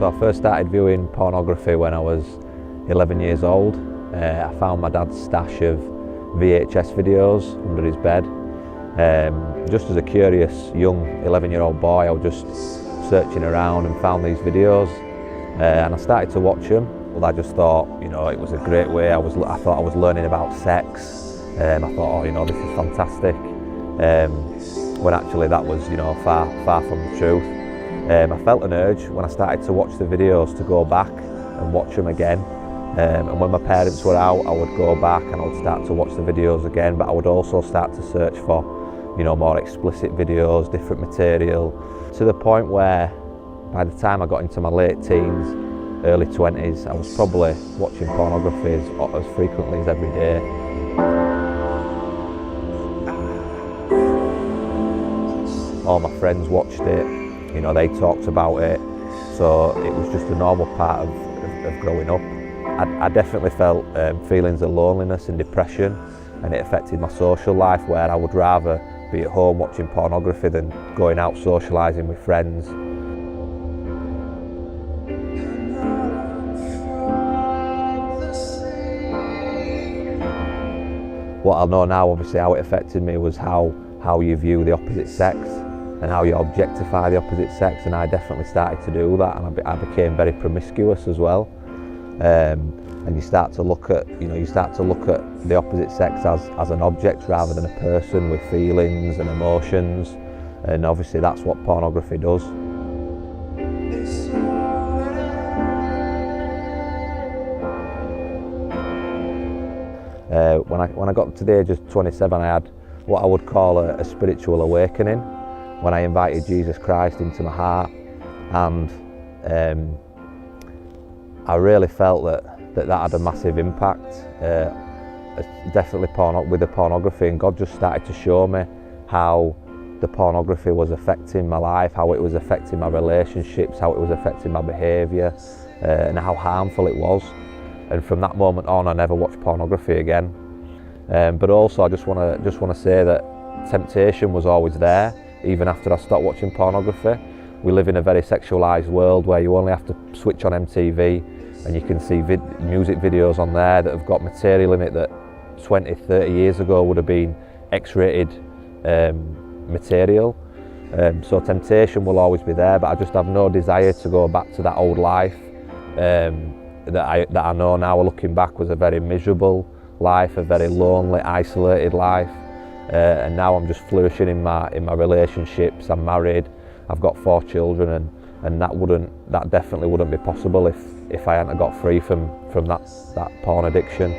So I first started viewing pornography when I was 11 years old. I found my dad's stash of VHS videos under his bed. Just as a curious young 11-year-old boy, I was just searching around and found these videos, and I started to watch them. Well, I just thought, you know, it was a great way. I thought I was learning about sex. I thought, oh, you know, this is fantastic. When actually that was, you know, far from the truth. I felt an urge when I started to watch the videos to go back and watch them again. And when my parents were out, I would go back and I would start to watch the videos again, but I would also start to search for, you know, more explicit videos, different material, to the point where by the time I got into my late teens, early 20s, I was probably watching pornography as frequently as every day. All my friends watched it, you know, they talked about it, so it was just a normal part of growing up. I definitely felt feelings of loneliness and depression, and it affected my social life, where I would rather be at home watching pornography than going out socialising with friends. What I know now, obviously, how it affected me was how you view the opposite sex and how you objectify the opposite sex, and I definitely started to do that, and I became very promiscuous as well. And you start to look at, the opposite sex as an object rather than a person with feelings and emotions, and obviously that's what pornography does. When I got to the age of 27, I had what I would call a spiritual awakening, when I invited Jesus Christ into my heart, and I really felt that had a massive impact, definitely with the pornography, and God just started to show me how the pornography was affecting my life, how it was affecting my relationships, how it was affecting my behaviour, and how harmful it was. And from that moment on, I never watched pornography again. But also, I just want to say that temptation was always there, even after I stopped watching pornography. We live in a very sexualised world where you only have to switch on MTV and you can see music videos on there that have got material in it that 20, 30 years ago would have been X-rated material. So temptation will always be there, but I just have no desire to go back to that old life that I know now, looking back, was a very miserable life, a very lonely, isolated life. And now I'm just flourishing in my relationships. I'm married, I've got 4 children, and that definitely wouldn't be possible if I hadn't got free from that porn addiction.